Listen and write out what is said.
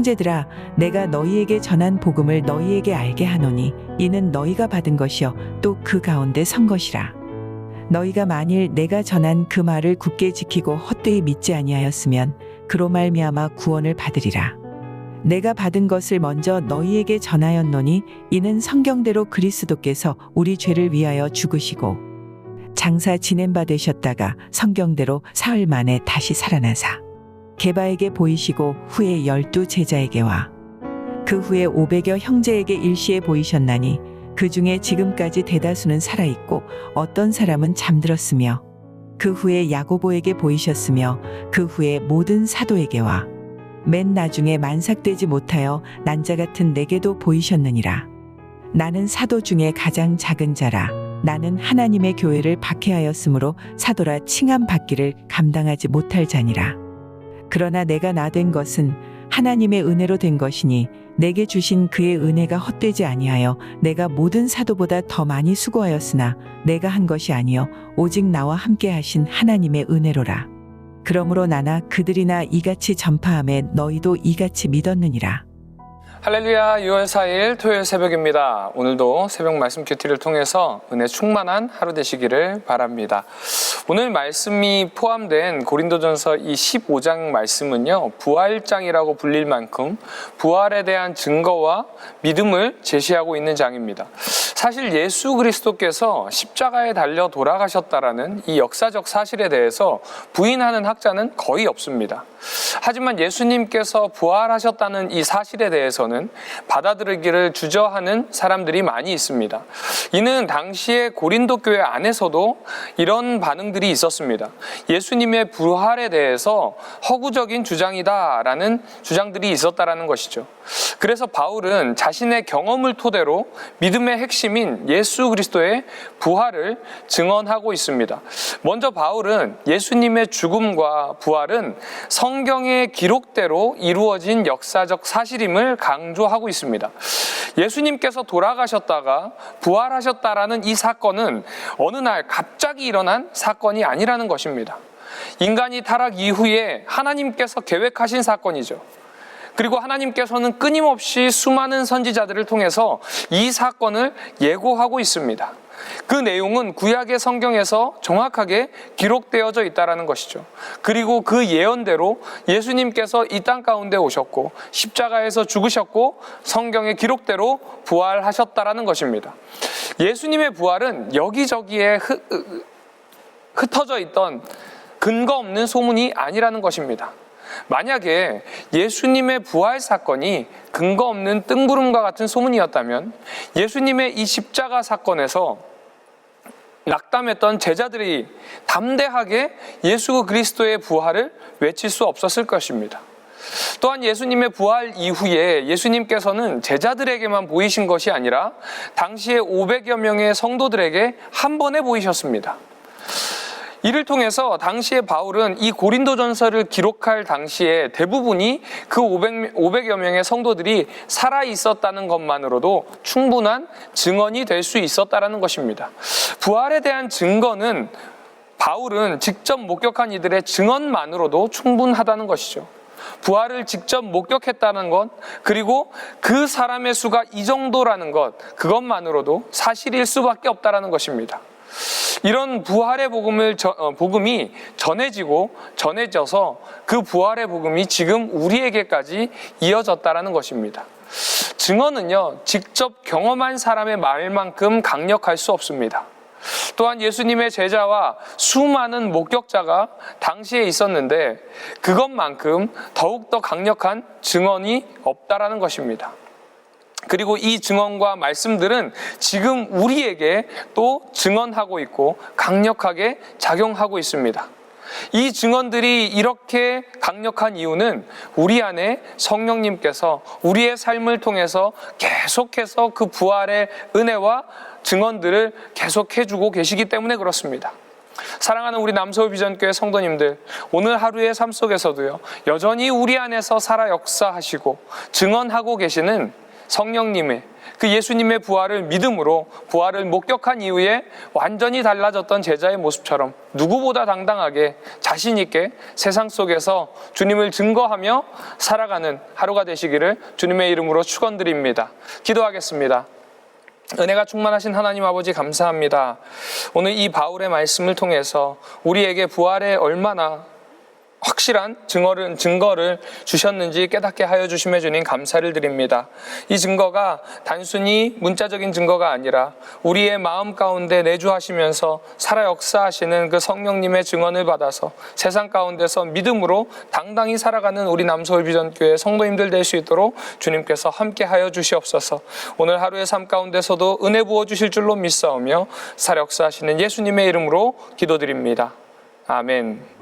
형제들아, 내가 너희에게 전한 복음을 너희에게 알게 하노니 이는 너희가 받은 것이요 또 그 가운데 선 것이라. 너희가 만일 내가 전한 그 말을 굳게 지키고 헛되이 믿지 아니하였으면 그로 말미암아 구원을 받으리라. 내가 받은 것을 먼저 너희에게 전하였노니 이는 성경대로 그리스도께서 우리 죄를 위하여 죽으시고 장사 지낸 바 되셨다가 성경대로 사흘 만에 다시 살아나사 게바에게 보이시고 후에 12 제자에게와 그 후에 500여 형제에게 일시에 보이셨나니 그 중에 지금까지 대다수는 살아있고 어떤 사람은 잠들었으며 그 후에 야고보에게 보이셨으며 그 후에 모든 사도에게와 맨 나중에 만삭되지 못하여 난자 같은 내게도 보이셨느니라. 나는 사도 중에 가장 작은 자라. 나는 하나님의 교회를 박해하였으므로 사도라 칭함 받기를 감당하지 못할 자니라. 그러나 내가 나 된 것은 하나님의 은혜로 된 것이니 내게 주신 그의 은혜가 헛되지 아니하여 내가 모든 사도보다 더 많이 수고하였으나 내가 한 것이 아니요 오직 나와 함께 하신 하나님의 은혜로라. 그러므로 나나 그들이나 이같이 전파함에 너희도 이같이 믿었느니라. 할렐루야. 6월 4일 토요일 새벽입니다. 오늘도 새벽 말씀 큐티를 통해서 은혜 충만한 하루 되시기를 바랍니다. 오늘 말씀이 포함된 고린도전서 이 15장 말씀은요, 부활장이라고 불릴 만큼 부활에 대한 증거와 믿음을 제시하고 있는 장입니다. 사실 예수 그리스도께서 십자가에 달려 돌아가셨다라는 이 역사적 사실에 대해서 부인하는 학자는 거의 없습니다. 하지만 예수님께서 부활하셨다는 이 사실에 대해서는 받아들이기를 주저하는 사람들이 많이 있습니다. 이는 당시의 고린도 교회 안에서도 이런 반응들이 있었습니다. 예수님의 부활에 대해서 허구적인 주장이다라는 주장들이 있었다라는 것이죠. 그래서 바울은 자신의 경험을 토대로 믿음의 핵심인 예수 그리스도의 부활을 증언하고 있습니다. 먼저 바울은 예수님의 죽음과 부활은 성경의 기록대로 이루어진 역사적 사실임을 강조하고 있습니다. 예수님께서 돌아가셨다가 부활하셨다라는 이 사건은 어느 날 갑자기 일어난 사건이 아니라는 것입니다. 인간이 타락 이후에 하나님께서 계획하신 사건이죠. 그리고 하나님께서는 끊임없이 수많은 선지자들을 통해서 이 사건을 예고하고 있습니다. 그 내용은 구약의 성경에서 정확하게 기록되어져 있다는 것이죠. 그리고 그 예언대로 예수님께서 이 땅 가운데 오셨고 십자가에서 죽으셨고 성경의 기록대로 부활하셨다는 것입니다. 예수님의 부활은 여기저기에 흩어져 있던 근거 없는 소문이 아니라는 것입니다. 만약에 예수님의 부활 사건이 근거 없는 뜬구름과 같은 소문이었다면 예수님의 이 십자가 사건에서 낙담했던 제자들이 담대하게 예수 그리스도의 부활을 외칠 수 없었을 것입니다. 또한 예수님의 부활 이후에 예수님께서는 제자들에게만 보이신 것이 아니라 당시에 500여 명의 성도들에게 한 번에 보이셨습니다. 이를 통해서 당시에 바울은 이 고린도전서를 기록할 당시에 대부분이 그 500여 명의 성도들이 살아 있었다는 것만으로도 충분한 증언이 될 수 있었다는 것입니다. 부활에 대한 증거는 바울은 직접 목격한 이들의 증언만으로도 충분하다는 것이죠. 부활을 직접 목격했다는 것, 그리고 그 사람의 수가 이 정도라는 것, 그것만으로도 사실일 수밖에 없다는 것입니다. 이런 부활의 복음이 전해져서 그 부활의 복음이 지금 우리에게까지 이어졌다는 것입니다. 증언은요, 직접 경험한 사람의 말만큼 강력할 수 없습니다. 또한 예수님의 제자와 수많은 목격자가 당시에 있었는데 그것만큼 더욱더 강력한 증언이 없다라는 것입니다. 그리고 이 증언과 말씀들은 지금 우리에게 또 증언하고 있고 강력하게 작용하고 있습니다. 이 증언들이 이렇게 강력한 이유는 우리 안에 성령님께서 우리의 삶을 통해서 계속해서 그 부활의 은혜와 증언들을 계속해주고 계시기 때문에 그렇습니다. 사랑하는 우리 남서울 비전교회 성도님들, 오늘 하루의 삶 속에서도요, 여전히 우리 안에서 살아 역사하시고 증언하고 계시는 성령님의 그 예수님의 부활을 믿음으로 부활을 목격한 이후에 완전히 달라졌던 제자의 모습처럼 누구보다 당당하게 자신 있게 세상 속에서 주님을 증거하며 살아가는 하루가 되시기를 주님의 이름으로 축원드립니다. 기도하겠습니다. 은혜가 충만하신 하나님 아버지 감사합니다. 오늘 이 바울의 말씀을 통해서 우리에게 부활에 얼마나 확실한 증거를 주셨는지 깨닫게 하여 주심에 주님 감사를 드립니다. 이 증거가 단순히 문자적인 증거가 아니라 우리의 마음 가운데 내주하시면서 살아 역사하시는 그 성령님의 증언을 받아서 세상 가운데서 믿음으로 당당히 살아가는 우리 남서울비전교회 성도님들 될 수 있도록 주님께서 함께 하여 주시옵소서. 오늘 하루의 삶 가운데서도 은혜 부어 주실 줄로 믿사오며 살아 역사하시는 예수님의 이름으로 기도드립니다. 아멘.